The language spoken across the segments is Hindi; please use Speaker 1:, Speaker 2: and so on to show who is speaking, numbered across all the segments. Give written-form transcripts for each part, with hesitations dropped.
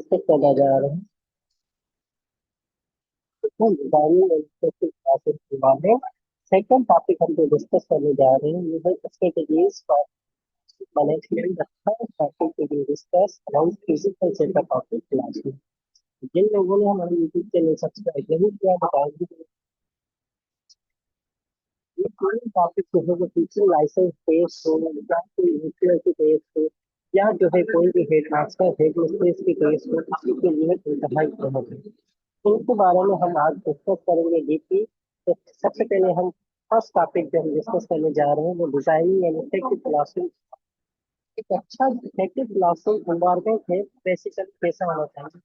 Speaker 1: डिस्कस करने जा रहे हैं हम डिजाइनिंग एंड स्पेशल क्लासेस के बारे में। सेकंड टॉपिक हम जो डिस्कस करने जा रहे हैं ये है strategies for management the third topic we will discuss about physical setup of the classroom. जिन लोगों ने हमारे यूट्यूब चैनल सब्सक्राइब नहीं किया बताएंगे कि ये तीन टॉपिक जो है वो टीचिंग लाइसेंस बेस्ड हो या कोई यूपीआई के बेस्ड हो या जो है कोई भी हेड मास्टर हेड मिस्ट्रेस के बेस्ड हो इसी के लिए इंतहा अहम है। तो इसके बारे में हम आज डिस्कस करेंगे डीपली। तो सबसे पहले हम फर्स्ट टॉपिक जो हम डिस्कस करने जा रहे हैं वो डिजाइनिंग एंड इफेक्टिव क्लासरूम। एक अच्छा इफेक्टिव क्लासरूम एनवायरनमेंट है बेसिकली कैसा होना चाहिए।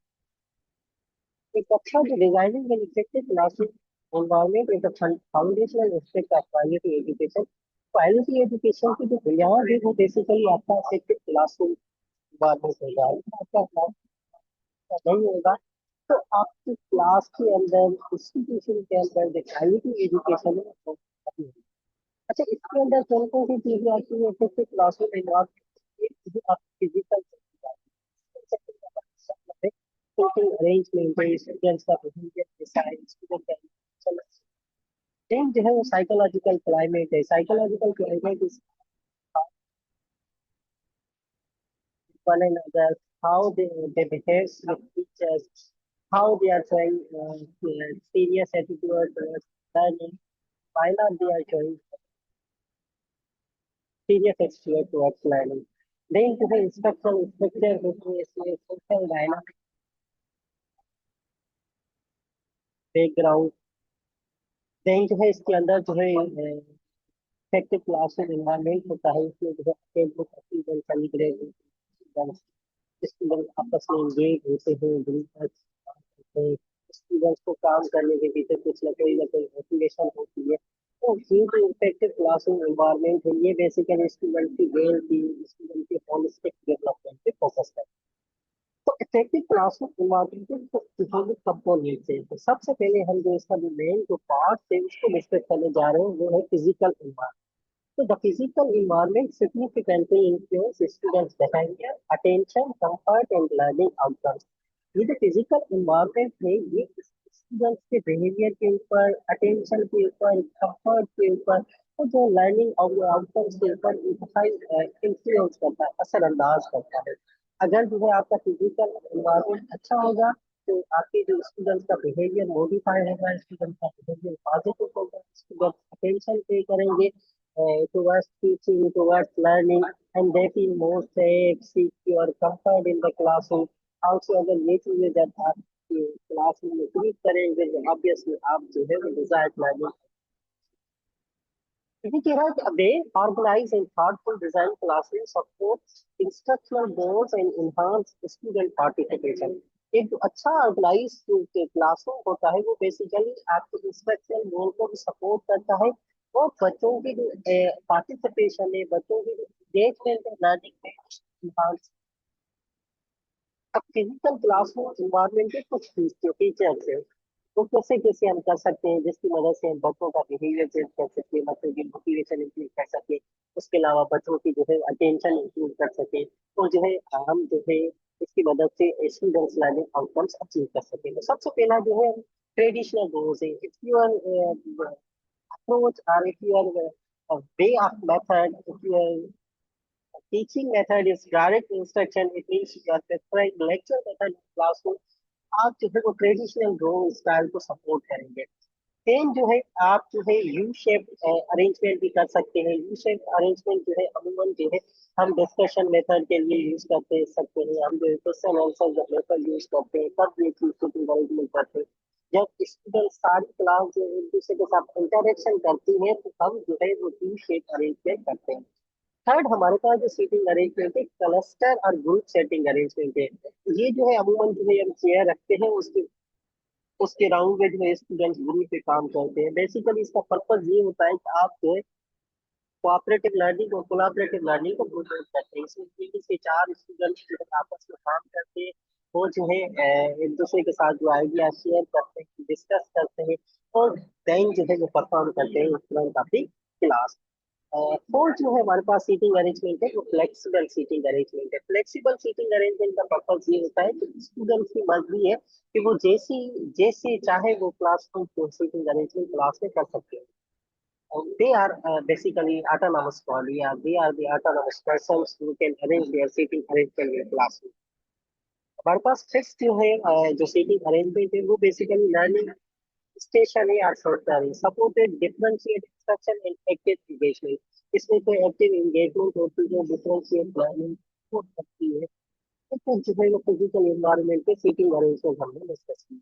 Speaker 1: एक अच्छा जो designing and effective classroom environment is the foundational aspect of quality education. Quality education की जो बुनियाद है वो बेसिकली आपका इफेक्टिव क्लासरूम एनवायरनमेंट होगा। आपका क्लास नहीं होगा तो आपकी क्लास के अंदर इंस्टीट्यूशन के अंदर जो क्वालिटी एजुकेशन है वो नहीं होगी। अच्छा, इसके अंदर कौन कौन सी चीजें आती है इफेक्टिव क्लासरूम एनवायरनमेंट? आप फिजिकल टीचिंग अरेंजमेंट है, स्टूडेंट्स का बिहेवियर डिजाइन, स्टूडेंट का देन जो है वो साइकोलॉजिकल क्लाइमेट है। Psychological climate is one another, how they behave with teachers, how they are showing serious attitude towards learning, why not they are showing serious attitude towards learning. Then to the instructional structure which is a social dynamic background, then जो है इसके अंदर जो है इफेक्टिव क्लासरूम एनवायरनमेंट होता है। इसमें जो है स्टूडेंट स्टूडेंट आपस में एंगेज होते हैं, ग्रुप हैं, स्टूडेंट्स को काम करने के पीछे कुछ ना कोई मोटिवेशन होती है। तो ये जो इफेक्टिव क्लासरूम एनवायरनमेंट है ये बेसिकली स्टूडेंट की वेल की स्टूडेंट की होलिस्टिक डेवलपमेंट पे फोकस करता है। तो इफेक्टिव क्लासरूम एनवायरनमेंट को डिफाइन कंपोनेंट्स है। तो सबसे पहले हम जो इसका जो मेन जो पार्ट है उसको डिस्कस करने जा रहे हैं वो है physical environment. So the physical environment significantly influences students' behavior, attention, comfort, and learning outcomes. ये जो फिजिकल इन्वायरमेंट है ये स्टूडेंट्स के बिहेवियर के ऊपर, अटेंशन के ऊपर, कंफर्ट के ऊपर और जो लर्निंग आउटकम्स के ऊपर इंफ्लुएंस करता है, असरअंदाज करता है। अगर जो है आपका फिजिकल इन्वायरमेंट अच्छा होगा तो आपके जो स्टूडेंट्स का बिहेवियर मॉडिफाई होगा, स्टूडेंट का बिहेवियर पॉजिटिव होगा, स्टूडेंट अटेंशन पे करेंगे towards teaching, towards learning, and they feel more safe, secure, comfort in the classroom. Also, अगर ये चीजें जब आप क्लासरूम में ट्रीट करेंगे तो ऑब्वियसली आप जो है वो डिजायर्ड लर्निंग। इसी तरह they organize and thoughtful design classroom supports instructional goals and enhance student participation। एक जो अच्छा ऑर्गेनाइज क्लासरूम होता है वो बेसिकली आपके इंस्ट्रक्शनल गोल को भी सपोर्ट करता है और बच्चों की जो पार्टिसिपेशन है, बच्चों की जो एंगेजमेंट है लर्निंग में enhance। अब फिजिकल क्लासरूम इन्वायरमेंट के कुछ फीचर्स है तो कैसे कैसे हम कर सकते हैं जिसकी मदद से हम बच्चों का बिहेवियर चेंज कर सकते हैं, बच्चों की मोटिवेशन इंक्रीज कर सके, उसके अलावा बच्चों की जो है अटेंशन इंक्रीज कर सके और जो है हम जो है इसकी मदद से स्टूडेंट्स लर्निंग आउटकम्स अचीव कर सके। तो सबसे पहला जो है ट्रेडिशनल गोल्स है। इफ योर अप्रोच और if your way of method, if your teaching method is direct instruction, it means you are prescribed lecture method in classroom, आप जो है वो ट्रेडिशनल ड्राइंग स्टाइल को सपोर्ट करेंगे। सेम जो है आप जो है यू शेप अरेंजमेंट भी कर सकते हैं। यू शेप अरेंजमेंट जो है अमूमन जो है हम डिस्कशन मेथड के लिए यूज करते सकते हैं, हम जो है क्वेश्चन आंसर जब मेथड यूज करते हैं तब ये चीज अरेंजमेंट करते हैं। जब स्टूडेंट सारी क्लास जो एक दूसरे के साथ इंटरेक्शन करती है तो हम जो है वो यू शेप अरेंजमेंट करते हैं। थर्ड हमारे पास जो सीटिंग अरेंजमेंट है क्लस्टर और ग्रुप सेटिंग अरेंजमेंट है। ये जो है अमूमन जो है हम चेयर रखते हैं उसके उसके राउंड में जो है स्टूडेंट्स ग्रुप पे काम करते हैं। बेसिकली इसका पर्पज ये होता है कि आप जो है कोऑपरेटिव लर्निंग और कोलैबोरेटिव लर्निंग को प्रोमोट करते हैं। इसमें 3 से 4 स्टूडेंट्स जो है आपस में काम करते हैं वो जो है एक दूसरे के साथ जो आइडिया शेयर करते हैं, डिस्कस करते हैं और देन जो है वो परफॉर्म करते हैं इस तरह काफी क्लास। फोर्थ जो है हमारे पास सीटिंग अरेंजमेंट है वो फ्लेक्सिबल सीटिंग अरेंजमेंट है। फ्लेक्सिबल सीटिंग अरेंजमेंट का पर्पज ये होता है कि स्टूडेंट्स की मर्जी है कि वो जैसी जैसे चाहे वो क्लासरूम को सीटिंग अरेंजमेंट क्लास में कर सकते हैं। They are basically autonomous body, or they are the autonomous persons who can arrange their seating arrangement in classroom. हमारे पास फिक्स जो है जो सीटिंग अरेंजमेंट है वो basically learning stationary or solitary, supported differentiate instruction and active engagement. इसमें कोई एक्टिव एंगेजमेंट होती है, डिफरेंशिएट लर्निंग हो सकती है। तो जो है वो फिजिकल एनवायरनमेंट के सीटिंग अरेंजमेंट हमने डिस्कस की।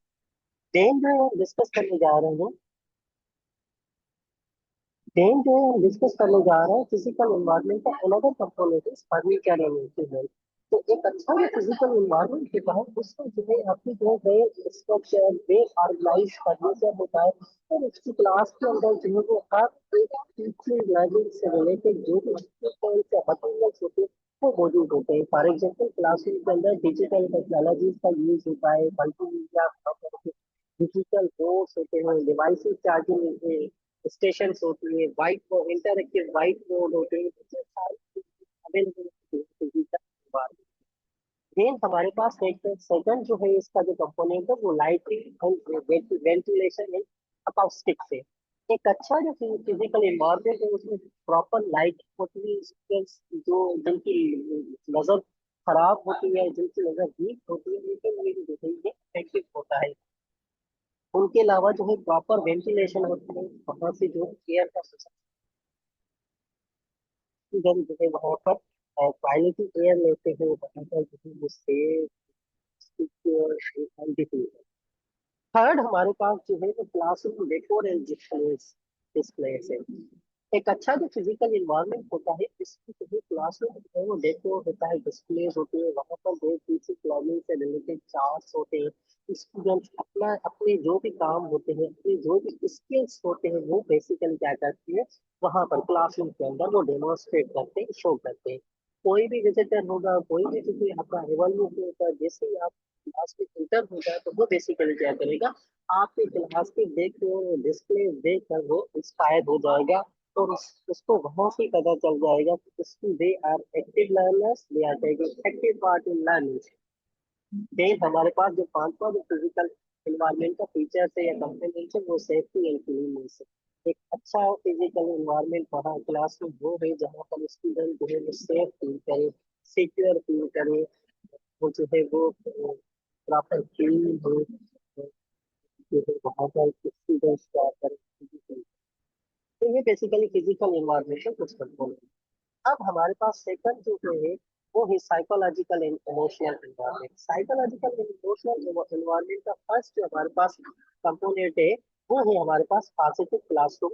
Speaker 1: देन जो हम डिस्कस करने जा रहे हैं देन जो हम डिस्कस करने जा रहे हैं फिजिकल एनवायरनमेंट का another component is furniture and interior. तो एक अच्छा जो फिजिकल एनवायरनमेंट होता है उसमें जो है आपकी जो है स्ट्रक्चर वे ऑर्गेनाइज फर्नीचर होता है और उसकी क्लास के अंदर जो है वो हर एक टीचिंग लर्निंग से रिलेटेड जो भी इक्विपमेंट्स या मटेरियल्स होते हैं वो मौजूद होते हैं। फॉर एग्जाम्पल क्लासरूम के अंदर डिजिटल टेक्नोलॉजीज का यूज होता है, मल्टीमीडिया डिजिटल बोर्ड्स होते हैं, डिवाइसेस चार्जिंग स्टेशन होती है, white board interactive white board होते हैं, ये सारी अवेलेबल। देन हमारे पास एक सेकंड जो है इसका जो कंपोनेंट है वो लाइटिंग एंड वेंटिलेशन एंड अकाउस्टिक्स है। एक अच्छा जो फिजिकल एनवायरनमेंट है उसमें प्रॉपर लाइट होती है, स्टूडेंट्स जो जिनकी नजर खराब होती है, जिनकी नजर वीक होती है, उनके लिए जो है ये इफेक्टिव होता है। उनके अलावा जो है प्रॉपर वेंटिलेशन होती है, वहां से जो एयर का स्टूडेंट जो है वहां पर क्वालिटी एयर लेते हैं, वहां पर जो है वो सेफ सिक्योर एंड थर्ड हमारे पास जो है वो क्लासरूम डेकोर एंड डिस्प्लेस है। एक अच्छा जो फिजिकल इन्वायरमेंट होता है इसकी जो क्लासरूम होता है वो डेकोर होता है, डिस्प्लेस होती है, वहां पर जो बेसिक लर्निंग से रिलेटेड चार्ट्स होते हैं। स्टूडेंट्स अपना अपने जो भी काम होते हैं, अपने जो भी स्किल्स होते हैं वो बेसिकली क्या करते हैं वहां पर क्लासरूम के अंदर वो डेमोन्स्ट्रेट करते हैं, शो करते हैं। कोई भी विजिटर होगा, कोई भी किसी आपका एवलुएट होगा, जैसे ही आप क्लास में इंटर होगा तो वो बेसिकली क्या करेगा, आपके क्लास की देख कर डिस्प्ले देख कर वो इंस्पायर हो जाएगा और उसको वहां से पता चल जाएगा कि उसकी they are active learners, they are taking active part in learning. Then हमारे पास जो पांचवा जो फिजिकल एनवायरनमेंट का फीचर है या कंपोनेंट है वो सेफ्टी एंड क्लीननेस है। एक अच्छा फिजिकल एनवायरनमेंट वहाँ क्लास में वो है जहाँ पर स्टूडेंट जो है वो सेफ फील करे, सिक्योर फील करे, वो जो है वो प्रॉपर क्लीन हो, जो है वहाँ पर स्टूडेंट्स क्या करें। तो ये बेसिकली फिजिकल एनवायरनमेंट के कुछ कंपोनेंट। अब हमारे पास सेकंड जो है वो है psychological and emotional environment. Psychological and emotional environment का फर्स्ट जो हमारे पास कंपोनेंट है वो है हमारे पास positive classroom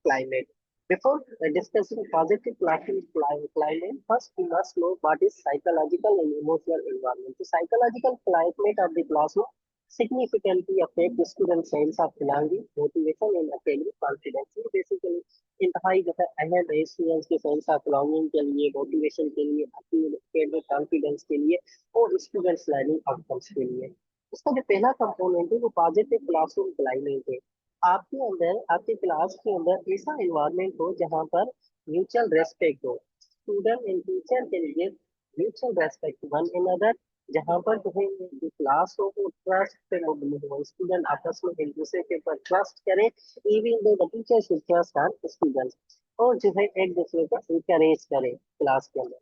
Speaker 1: climate. Before discussing positive classroom climate, first we must know what is psychological and emotional environment. The psychological climate of the classroom significantly affect the student sense of belonging, motivation, and academic confidence. ये basically इंतहाई जो है अहम है स्टूडेंट्स के सेंस ऑफ बिलोंगिंग के लिए, मोटिवेशन के लिए, अपनी एकेडमिक कॉन्फिडेंस के लिए और स्टूडेंट्स लर्निंग आउटकम्स के लिए। इसका जो पहला कंपोनेंट है वो पॉजिटिव क्लासरूम क्लाइमेट है। आपके अंदर आपके क्लास के अंदर ऐसा एनवायरनमेंट हो जहाँ पर म्यूचुअल रेस्पेक्ट हो, स्टूडेंट एंड टीचर के लिए म्यूचुअल रेस्पेक्ट वन अनदर, जहाँ पर जो है जो क्लास हो वो ट्रस्ट पे मुबनी हो, स्टूडेंट आपस में एक दूसरे के ऊपर ट्रस्ट करें, even though the teacher should trust on students, और जो है एक दूसरे को इंकरेज करें क्लास के अंदर।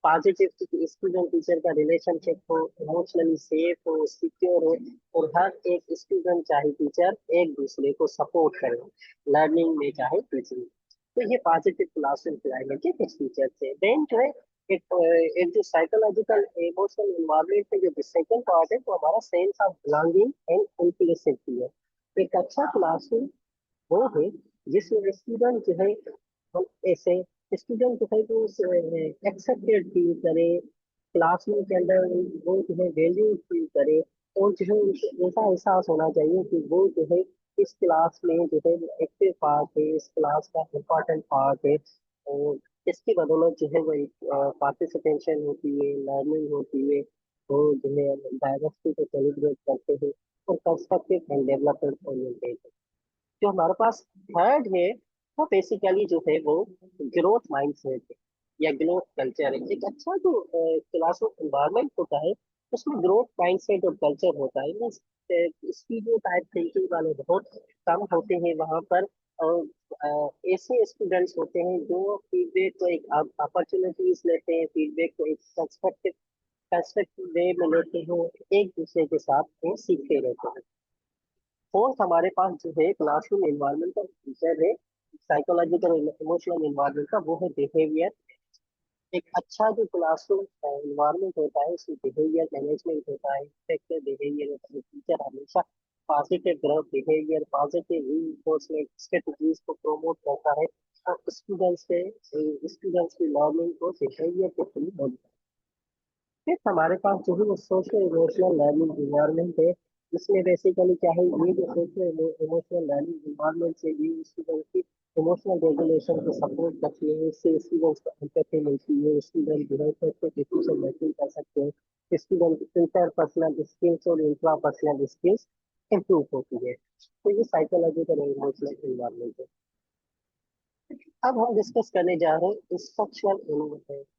Speaker 1: पॉजिटिव स्टूडेंट टीचर का रिलेशनशिप हो, इमोशनली सेफ हो, सिक्योर हो, और हर एक स्टूडेंट चाहे टीचर एक दूसरे को सपोर्ट करे लर्निंग में चाहे टीचिंग। तो ये पॉजिटिव क्लासरूम क्लाइमेट के कुछ फीचर थे। देन जो है एक जो साइकोलॉजिकल इमोशनल इन्वायरमेंट में जो सेकंड पार्ट है तो हमारा sense of belonging and inclusivity है। एक अच्छा क्लासरूम वो है जिसमें स्टूडेंट जो है हम ऐसे स्टूडेंट जो है तो एक्सेप्टेड फील करे, क्लासरूम के अंदर वो जो है वैल्यू फील करे, और जो है उनको ऐसा एहसास होना चाहिए कि वो जो है इस क्लास में जो है एक्टिव पार्ट है, इस क्लास का इम्पोर्टेंट पार्ट है, और इसकी बदौलत जो है वो पार्टिसिपेशन होती है, लर्निंग होती है, वो जो है डाइवर्सिटी को सेलिब्रेट करते हैं और कंस्ट्रक्टिव एंड डेवलपमेंट ओरिएंटेड। जो हमारे पास थर्ड है वो बेसिकली जो है वो ग्रोथ माइंडसेट है या ग्रोथ कल्चर है। एक अच्छा जो क्लासरूम एनवायरनमेंट होता है उसमें ग्रोथ माइंडसेट और कल्चर होता है। मीन्स स्टीरियो टाइप थिंकिंग वाले बहुत कम होते हैं वहाँ पर। और ऐसे स्टूडेंट्स होते हैं जो फीडबैक को एक अपॉर्चुनिटीज लेते हैं, फीडबैक को एक कंस्ट्रक्टिव वे में लेते हैं, एक दूसरे के साथ वो सीखते रहते हैं। फोर्थ हमारे पास जो है क्लासरूम एनवायरनमेंट का फीचर है साइकोलॉजिकल इमोशनल एनवायरनमेंट का, वो है बिहेवियर। एक अच्छा जो क्लासरूम एनवायरनमेंट होता है उसमें बिहेवियर मैनेजमेंट होता है, इफेक्टिव बिहेवियर होता है। टीचर हमेशा positive growth behaviour, positive reinforcement strategies को प्रमोट करता है और स्टूडेंट्स की लर्निंग को बिहेवियर के थ्रू होती है। फिर हमारे पास जो है वो सोशल इमोशनल लर्निंग इन्वायरमेंट है। इसमें बेसिकली क्या है, ये जो सोशल इमोशनल लर्निंग इन्वायरमेंट से ये स्टूडेंट की इमोशनल रेगुलेशन को सपोर्ट करती है। इससे स्टूडेंट्स को एम्पैथी मिलती है, स्टूडेंट जो है डिसीजन मेकिंग कर सकते हैं, स्टूडेंट इंटरपर्सनल स्किल्स और इंट्रा पर्सनल स्किल्स इम्प्रूव होती है। तो ये साइकोलॉजिकल इमोशनल इन्वायरमेंट है। अब हम डिस्कस करने जा रहे हैं instructional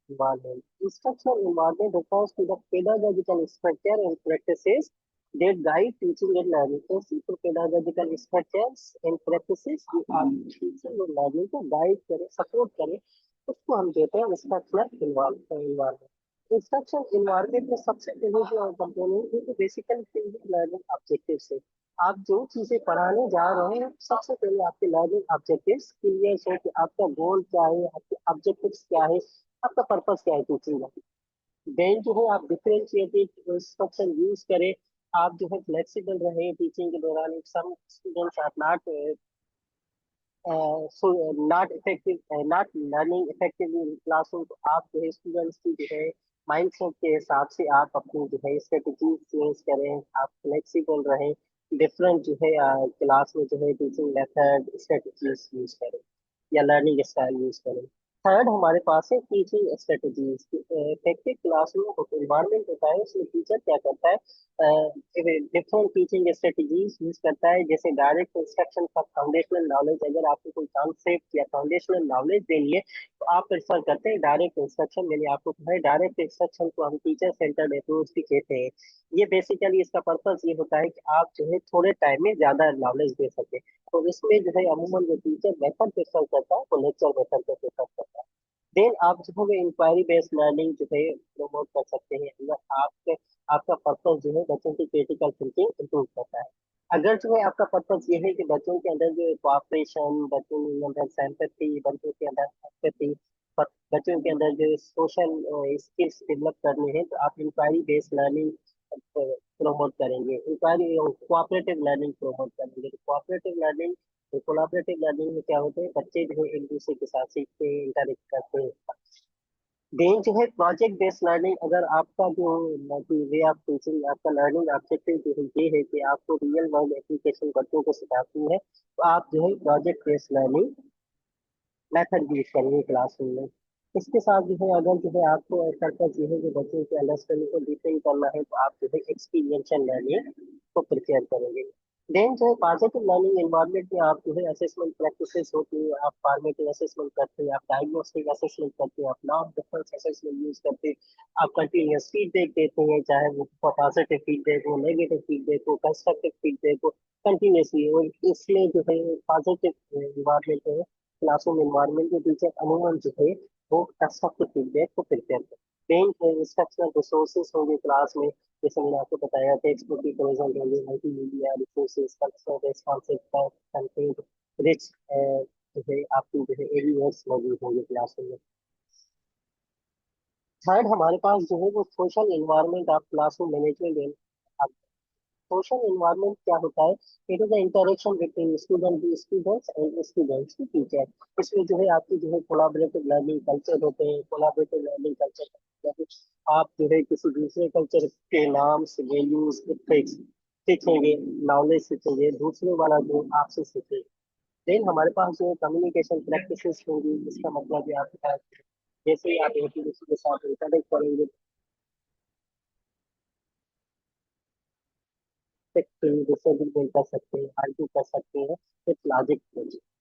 Speaker 1: environment. Instructional environment refers to the pedagogical structure and practices that guide teaching and learning. तो सीखो pedagogical structures and practices जो आप teaching और learning को guide करें, support करें, उसको हम कहते हैं instructional environment. इंस्ट्रक्शन इन्वायरमेंट में सबसे पहले जो कंपोनेंट है तो बेसिकली लर्निंग ऑब्जेक्टिव्स है। आप जो चीजें पढ़ाने जा रहे हैं सबसे पहले आपके लर्निंग ऑब्जेक्टिव्स क्लियर हो कि आपका गोल क्या है, आपके ऑब्जेक्टिव्स क्या है, आपका पर्पस क्या है टीचिंग का। देन जो है आप डिफरेंशिएटेड इंस्ट्रक्शन यूज करें। आप जो है फ्लेक्सिबल रहे टीचिंग के दौरान। Some students are not effective not learning effectively in classroom, तो आप जो है स्टूडेंट्स की जो है माइंडसेट के हिसाब से आप अपनी जो है स्ट्रेटेजी चेंज करें, आप फ्लेक्सिबल रहें, डिफरेंट जो है क्लास में जो है टीचिंग मेथड स्ट्रेटेजीज यूज करें या लर्निंग स्टाइल यूज करें। थर्ड हमारे पास है teaching strategies. Effective classroom environment होता है उसमें टीचर क्या करता है, डिफरेंट टीचिंग स्ट्रेटेजीज यूज करता है। जैसे direct instruction for foundational knowledge, अगर आपको कोई कॉन्सेप्ट या फाउंडेशनल नॉलेज देनी है तो आप प्रेफर करते हैं डायरेक्ट इंस्ट्रक्शन। मैंने आपको कहा है डायरेक्ट इंस्ट्रक्शन को हम टीचर सेंटर्ड अप्रोच भी कहते हैं। ये बेसिकली इसका पर्पस ये होता है कि आप जो है थोड़े टाइम में ज्यादा नॉलेज दे सके। तो इसमें जो है अमूमन जो टीचर मेथड प्रेफर करता है वो लेक्चर मेथड को प्रेफर करता है। देन आप जो है इंक्वायरी बेस्ड लर्निंग जो है प्रमोट कर सकते हैं अगर आपके आपका पर्पस जो है बच्चों की क्रिटिकल थिंकिंग इम्प्रूव करता है। अगर जो है आपका पर्पस ये है कि बच्चों के अंदर जो कोऑपरेशन, बच्चों के अंदर सिंपैथी, बच्चों के अंदर एम्पैथी, बच्चों के अंदर जो सोशल स्किल्स डेवलप करने हैं, तो आप इंक्वायरी बेस्ड लर्निंग प्रमोट करेंगे, इंक्वायरी कोऑपरेटिव लर्निंग प्रमोट करेंगे। कोऑपरेटिव लर्निंग कोलाबरेटिव लर्निंग में क्या होता है, बच्चे जो है एक दूसरे के साथ सीखते हैं, इंटरेक्ट करते हैं। देन जो है प्रोजेक्ट बेस्ड लर्निंग, अगर आपका जो वे ऑफ टीचिंग, आपका लर्निंग ऑब्जेक्टिव जो है ये है कि आपको रियल वर्ल्ड एप्लीकेशन बच्चों को सिखाती है, तो आप जो है project based learning method use करेंगे क्लासरूम में। इसके साथ जो है अगर जो है आपको पर्पज ये है कि बच्चों के अंडरस्टैंडिंग को डिफाइन करना है, तो आप जो है एक्सपीरियंशियल लर्निंग को प्रिपेयर करेंगे। देन जो है पॉजिटिव लर्निंग एनवायरनमेंट में आप जो है असेसमेंट प्रैक्टिसेस होती है, आप फॉर्मेटिव असेसमेंट करते हैं, आप डायग्नोस्टिक असेसमेंट करते हैं, आप नॉन डिफरेंस असेसमेंट यूज करते हैं, आप कंटिन्यूस फीडबैक देते हैं, चाहे वो पॉजिटिव फीडबैक हो, नेगेटिव फीडबैक हो, कंस्ट्रक्टिव फीडबैक हो, कंटिन्यूसली। और इसमें जो है पॉजिटिव इन्वायरमेंट है क्लासरूम एनवायरनमेंट के टीचर अमूमन जो है वो कंस्ट्रक्टिव फीडबैक को प्रिपेयर करते हैं। मेन इंस्ट्रक्शनल रिसोर्सेज होंगे क्लास में, जैसे मैंने आपको बताया टेक्स्ट बुक की प्रेजेंट होंगे, multimedia resources, cultural responsive content, rich जो है आपकी जो है एरियाज मौजूद होंगे क्लासरूम में। थर्ड हमारे पास जो है वो social environment of classroom management. Social environment क्या होता है, it is the interaction between students and students की टीचर। इसमें जो है आपकी जो है कोलाबरेटिव लर्निंग कल्चर होते हैं। कोलाबरेटिव लर्निंग कल्चर आप जो है किसी दूसरे कल्चर के नाम्स, वैल्यूज, इथिक्स सीखेंगे, नॉलेज सीखेंगे, दूसरे वाला जो आपसे सीखेंगे। देन हमारे पास जो कम्युनिकेशन प्रैक्टिसेस होंगी, इसका मतलब है आपके पास जैसे ही आप एक दूसरे के साथ इंटरेक्ट करेंगे, डिसएग्रीमेंट कर सकते हैं, आर्ग्यू कर सकते हैं विथ लॉजिक।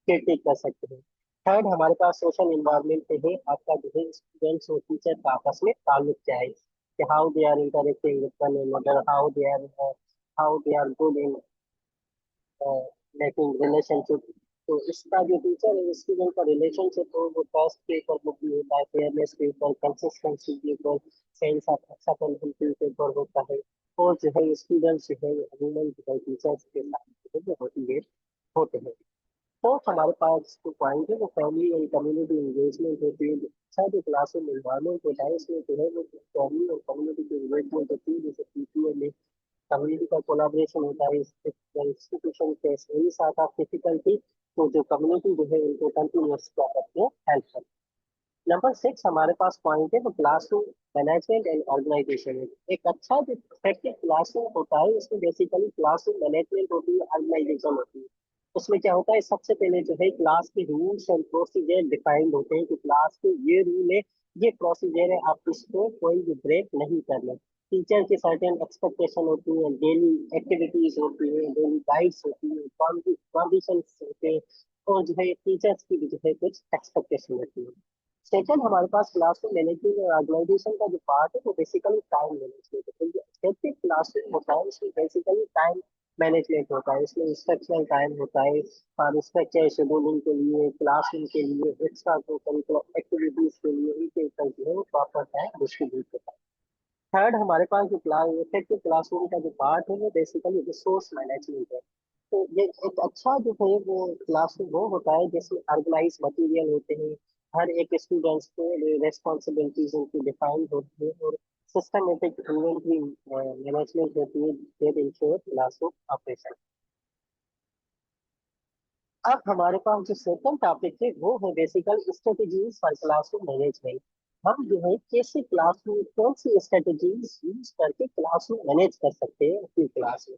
Speaker 1: टेक कर सकते हैं। थर्ड हमारे पास सोशल इन्वायरमेंट पे है, आपका जो है स्टूडेंट्स और टीचर का आपस में ताल्लुक क्या है, कि how they are interacting with one another, how they are good in making relationship. तो इसका जो टीचर है स्टूडेंट का रिलेशनशिप हो वो ट्रस्ट के ऊपर मुबनी होता है, फेयरनेस के ऊपर, कंसिस्टेंसी के ऊपर, सेंस ऑफ एक्सेप्टेबिलिटी के ऊपर होता है। और जो है स्टूडेंट्स जो है अमूमन जो है टीचर्स के साथ जो है वो मोटिवेट होते हैं। तो हमारे पास जो पॉइंट है वो फैमिली एंड कम्युनिटी एंगेजमेंट होती है। अच्छा जो क्लासरूम एनवायरनमेंट होता है इसमें जो है वो फैमिली और कम्युनिटी की एंगेजमेंट होती है, जैसे पीटीए में कम्युनिटी का कोलाब्रेशन होता है। Institution face any sort of difficulty, तो जो कम्युनिटी जो है उनको कंटिन्यूस क्या करते हैं, हेल्प करते हैं। नंबर 6 हमारे पास पॉइंट है वो क्लासरूम मैनेजमेंट एंड ऑर्गेनाइजेशन है। एक अच्छा जो इफेक्टिव क्लासरूम होता है उसमें बेसिकली क्लासरूम मैनेजमेंट होती है, ऑर्गेनाइजेशन होती है। उसमें क्या होता है, सबसे पहले जो है क्लास के रूल्स एंड प्रोसीजर डिफाइंड होते हैं कि क्लास के ये रूल है, ये प्रोसीजर है, आप इसको कोई भी ब्रेक नहीं करना। टीचर की सर्टेन एक्सपेक्टेशन होती है, डेली एक्टिविटीज होती है, डेली गाइड्स होती है, कंडीशंस होते हैं, और जो है टीचर्स की भी जो है कुछ एक्सपेक्टेशन होती है। सेकंड हमारे पास क्लासरूम मैनेजमेंट और ऑर्गेनाइजेशन का जो पार्ट है वो बेसिकली टाइम मैनेजमेंट है। तो जो इफेक्टिव क्लासरूम होता है उसमें बेसिकली टाइम मैनेजमेंट होता है, इसमें इंस्ट्रक्शनल टाइम होता है और स्ट्रक्चर शेड्यूलिंग के लिए, क्लासरूम के लिए, एक्स्ट्रा को करिकुलर एक्टिविटीज के लिए, इनके ऊपर जो है वो प्रॉपर टाइम डिस्ट्रीब्यूट होता है। थर्ड हमारे पास जो क्लास इफेक्टिव क्लासरूम का जो पार्ट है वो बेसिकली रिसोर्स मैनेजमेंट है। तो ये एक अच्छा जो है वो क्लासरूम वो होता है जिसमें ऑर्गेनाइज मटेरियल होते हैं, हर एक स्टूडेंट्स को रेस्पॉन्सिबिलिटीज उनकी डिफाइंड होती है, और सिस्टमेटिक इन्वेंटरी मैनेजमेंट होती है दैट इंश्योर क्लासरूम ऑपरेशन। अब हमारे पास जो सेकंड टॉपिक है वो है बेसिकल स्ट्रेटेजीज फॉर क्लासरूम मैनेजमेंट। हम जो है कैसे क्लासरूम, कौन सी स्ट्रेटेजीज यूज करके क्लासरूम मैनेज कर सकते हैं अपनी क्लास में,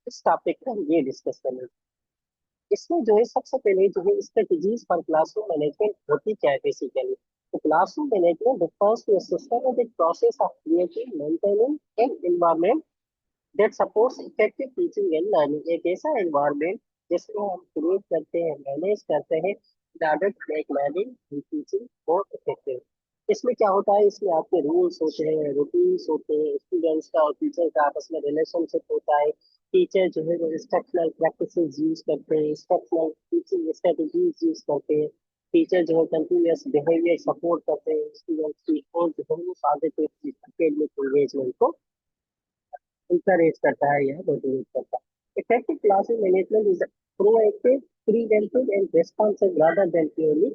Speaker 1: इस टॉपिक पर हम ये डिस्कस करेंगे। इसमें जो है सबसे पहले जो है स्ट्रेटेजीज फॉर क्लासरूम मैनेजमेंट होती क्या है बेसिकली। तो classroom management refers to a systematic process of creating, maintaining an environment that supports effective teaching and learning। एक ऐसा environment जिसमें हम क्रिएट करते हैं, मैनेज करते हैं in order to make learning and teaching more effective। इसमें क्या होता है, इसमें आपके रूल्स होते हैं, रूटीन्स होते हैं, स्टूडेंट्स का और टीचर का आपस में रिलेशनशिप होता है। टीचर जो है वो इंस्ट्रक्शनल प्रैक्टिसेस यूज करते हैं, इंस्ट्रक्शनल टीचिंग स्ट्रेटजीज यूज करते हैं। टीचर जो है कंटिन्यूअस बिहेवियर सपोर्ट करते हैं स्टूडेंट्स की, और जो है वो पॉजिटिव एकेडमिक एंगेजमेंट को encourage करता है या मोटिवेट करता है। Effective classroom management is proactive, preventive and responsive rather than purely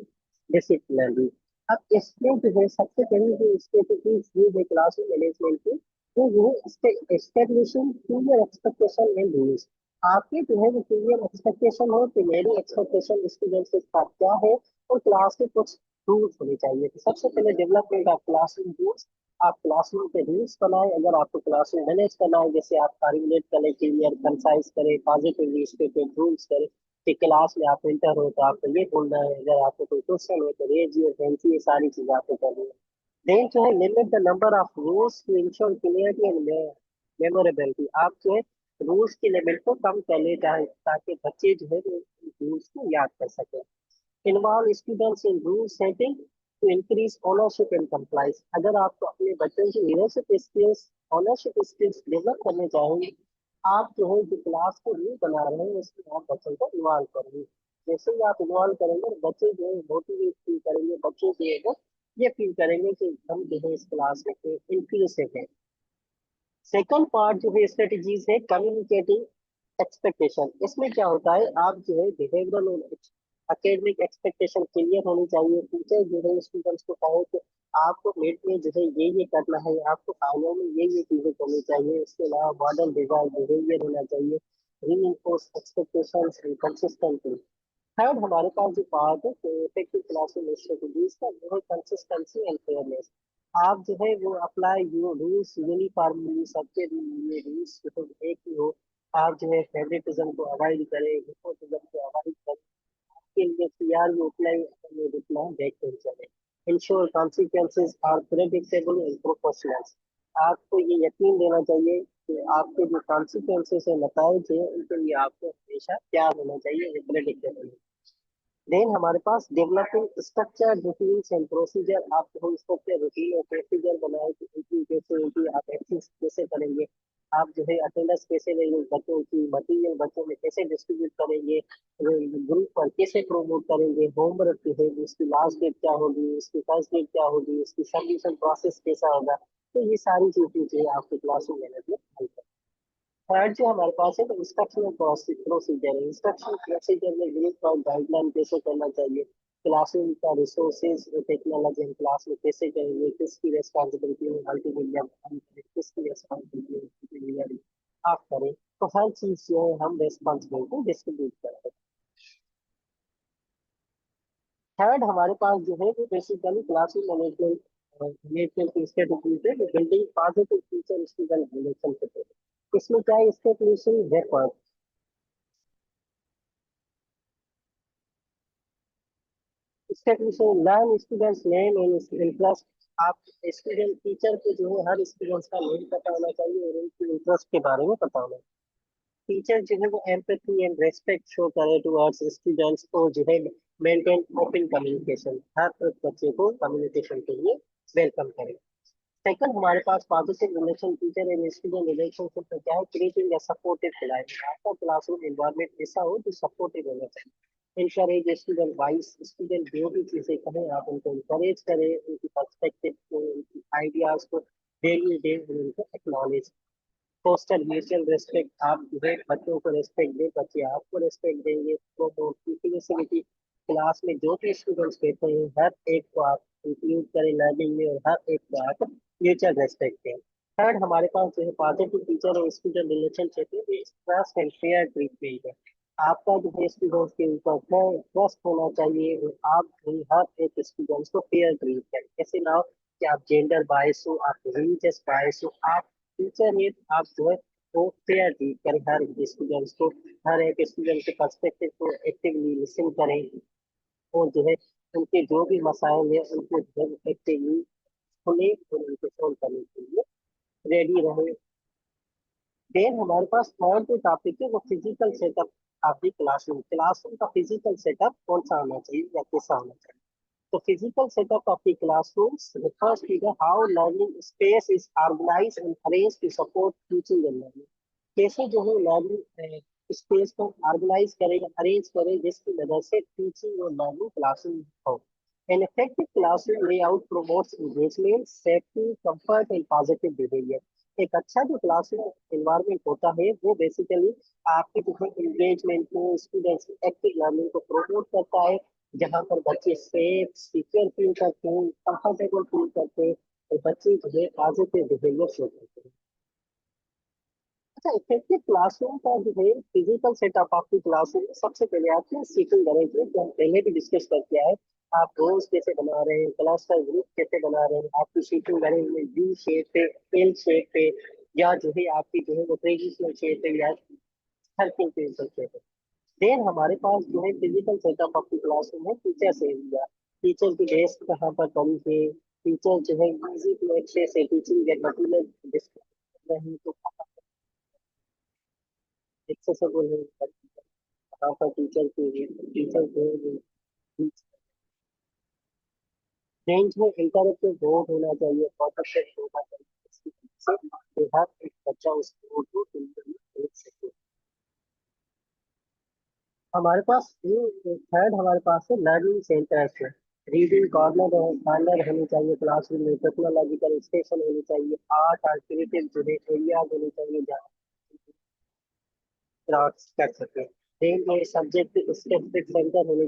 Speaker 1: disciplinary। अब इसमें जो है सबसे पहले जो स्ट्रेटेजीज यूज है क्लासरूम मैनेजमेंट की, तो वो establishing clear expectation and rules. आपके जो है वो क्लियर एक्सपेक्टेशन हो कि मेरी एक्सपेक्टेशन स्टूडेंट्स के साथ क्या है, और क्लास के कुछ रूल्स होने चाहिए। तो सबसे पहले डेवलपमेंट ऑफ क्लासरूम रूल्स। आप क्लासरूम के रूल्स बनाए, अगर आपको क्लासरूम मैनेज करना है, जैसे आप फॉर्मुलेट करें, क्लियर कंसाइज करें, पॉजिटिवली स्टेटेड रूल्स करें कि क्लास में आप इंटर हो तो आपको ये बोलना है, अगर आपको कोई क्वेश्चन हो तो रेज योर हैंड, ये सारी चीजें आपको करनी है। देन जो है limit the number of rules to ensure clarity and memorability. आप जो है रूल्स की लिमिट को कम कर ले चाहे, ताकि बच्चे जो है रूल्स को याद कर सके। Involve students in rule setting to increase ownership and compliance. अगर आपको अपने बच्चों की leadership skills, ownership skills develop करने चाहेंगे, आप जो है जो क्लास को रूल बना रहे हैं उसमें आप बच्चों को इन्वॉल्व करेंगे। जैसे ही आप इन्वॉल्व करेंगे बच्चे जो है मोटिवेट फील करेंगे, बच्चे जो है वो ये फील करेंगे कि हम जो है इस क्लास में इंक्लूसिव है। सेकंड पार्ट जो है स्ट्रेटेजीज है कम्युनिकेटिंग एक्सपेक्टेशन। इसमें क्या होता है, आप जो है बिहेवियरल और एकेडमिक एक्सपेक्टेशन क्लियर होनी चाहिए। टीचर जो है स्टूडेंट्स को कहे कि आपको मिड में जो है ये करना है, आपको फाइनल में ये चीजें करनी चाहिए, इसके अलावा मॉडल डिजाइन बिहेवियर होना चाहिए, रीइंफोर्स एक्सपेक्टेशंस कंसिस्टेंटली। थर्ड हमारे पास जो पार्ट है इफेक्टिव क्लासरूम स्ट्रेटजीज का, वो है कंसिस्टेंसी एंड फेयरनेस। आप जो है वो अप्लाई यू रूल्स यूनिफॉर्मली, सबके लिए रूल्स जो है एक ही हो। आप जो है फेवरेटिज्म को अवॉइड करें, नेपोटिज्म को अवॉइड करें, के लिए तैयार भी उतना ही अपने जितना देखते हुए चले। Ensure consequences are predictable and proportional. आपको ये यकीन देना चाहिए कि आपके जो कॉन्सिक्वेंसेस है, नतज है, उनके लिए आपको हमेशा क्या होना चाहिए, प्रेडिक्टेबल। देन हमारे पास developing structure routines and procedure. आप जो स्ट्रक्चर रूटीन और प्रोसीजर बनाए कि उनकी कैसे होगी, आप एक्सेस कैसे करेंगे, आप जो है अटेंडेंस कैसे लेंगे बच्चों की, मटीरियल बच्चों में कैसे डिस्ट्रीब्यूट करेंगे, ग्रुप पर कैसे प्रमोट करेंगे, होमवर्क जो है उसकी लास्ट डेट क्या होगी, उसकी फर्स्ट डेट क्या होगी, उसकी सबमिशन प्रोसेस कैसा होगा। तो ये सारी चीजें जो है आपके क्लासरूम मैनेजमेंट। थर्ड जो हमारे पास है तो इंस्ट्रक्शनल प्रोसीजर है। इंस्ट्रक्शन प्रोसीजर में ग्रुप और गाइडलाइन कैसे करना चाहिए, क्लासरूम का रिसोर्सेज टेक्नोलॉजी हम क्लास में कैसे करेंगे, किसकी रेस्पॉन्सिबिलिटी है, मल्टीमीडिया किसकी रेस्पॉन्सिबिलिटी है आप करें। तो हर चीज जो है हम रेस्पॉन्सिबिलिटी डिस्ट्रीब्यूट करते हैं। थर्ड हमारे पास जो है वो बेसिकली क्लासरूम मैनेजमेंट मैनेजमेंट की स्ट्रेटजीज है, building positive teacher student relationship है। इसमें क्या है, स्टेटमेंट है, statement learn students name and interest. आप स्टूडेंट टीचर को जो है हर स्टूडेंट्स का नेम पता होना चाहिए और उनके इंटरेस्ट के बारे में पता होना चाहिए। टीचर जो है वो एम्पैथी एंड रेस्पेक्ट शो करे टुवर्ड्स स्टूडेंट्स को जो है मेंटेन ओपन कम्युनिकेशन, हर एक बच्चे को कम्युनिकेशन के लिए वेलकम करें। सेकंड हमारे पास positive relation teacher and student relationship में क्या है, क्रिएटिंग अ सपोर्टिव एनवायरनमेंट। आपका क्लासरूम एनवायरनमेंट ऐसा हो जो सपोर्टिव होना चाहिए। इनकरेज स्टूडेंट वाइस, स्टूडेंट जो भी चीजें कहें आप उनको इनकरेज करें, उनकी पर्सपेक्टिव को, उनकी आइडियाज को डेली डे उनको एक्नॉलेज। फोस्टर म्यूचुअल रेस्पेक्ट, आप जो है बच्चों को रेस्पेक्ट दें, बच्चे आपको रेस्पेक्ट देंगे। तो इंक्लूसिविटी, क्लास में जो भी स्टूडेंट्स बैठे हैं हर एक को आप इंक्लूड करें लर्निंग में और हर एक को आप म्यूचुअल रेस्पेक्ट दें। थर्ड हमारे पास जो है पॉजिटिव टीचर और स्टूडेंट रिलेशनशिप है, ट्रस्ट एंड फेयर ट्रीटमेंट है। आपका जो है स्टूडेंट्स के ऊपर ट्रस्ट होना चाहिए और आप जो है हर एक स्टूडेंट्स को फेयर ट्रीट करें। ऐसे ना हो कि आप जेंडर बायस हो, आप रिलीजियस बायस हो। आप टीचर है, आप जो है वो फेयर ट्रीट करें हर एक स्टूडेंट्स को, हर एक स्टूडेंट के पर्सपेक्टिव को एक्टिवली लिसन करें और जो है उनके जो भी मसाइल है उनको जो है एक्टिवली सुने और उनको सोल्व करने के लिए रेडी रहे। देन हमारे पास थर्ड जो टॉपिक है वो फिजिकल सेटअप। आपकी क्लासरूम क्लासरूम का फिजिकल सेटअप कौन सा होना चाहिए या कैसा होना चाहिए। तो physical setup of the classrooms refers to the how learning space is organized and arranged to support teaching and learning। कैसे जो है लर्निंग स्पेस को ऑर्गेनाइज करें, अरेंज करें जिसकी वजह से टीचिंग और लर्निंग क्लासरूम हो। An effective classroom layout promotes engagement, safety, comfort and positive behavior। एक अच्छा जो क्लासरूम एनवायरनमेंट होता है वो बेसिकली आपके जो है एंगेजमेंट को, स्टूडेंट्स की एक्टिव लर्निंग को प्रमोट करता है, जहाँ पर बच्चे सेफ सिक्योर फील करते हैं, कंफर्टेबल फील करते हैं और बच्चे जो है पॉजिटिव बिहेवियर शो करते हैं। अच्छा, इफेक्टिव क्लासरूम का जो है फिजिकल सेटअप आपकी क्लासरूम में सबसे पहले आपकी सीटिंग अरेंजमेंट जो हम पहले भी डिस्कस कर किया है। आप रोज कैसे बना रहे हैं, क्लस्टर ग्रुप कैसे बना रहे हैं, आपकी सीटिंग अरेंजमेंट यू शेप पे, एल शेप पे, या जो है आपकी जो है वो ट्रेडिशनल शेप है या सर्किल पे शेप है। देन हमारे पास जो है physical setup of the classroom है, टीचर्स एरिया। टीचर की डेस्क कहाँ पर पड़ी है, टीचर जो है इजी टू एक्सेस है, टीचिंग या मटीरियल डिस्कस कर रहे हैं तो एक्सेसिबल है, कहाँ पर टीचर जो है रेंज में इंटरेक्टिव बोर्ड होना चाहिए, प्रोटेक्टेड होना चाहिए जिसकी वजह से हर एक बच्चा उस बोर्ड को क्लियरली देख सके। हमारे पास ये थर्ड हमारे पास है लर्निंग सेंटर्स है। रीडिंग कॉर्नर होनी चाहिए क्लासरूम में, टेक्नोलॉजिकल स्टेशन होनी चाहिए, आर्ट और क्रिएटिव जो है एरियाज होने चाहिए जहाँ क्राफ्ट्स कर सके। रेंज में सब्जेक्ट स्पेसिफिक सेंटर होने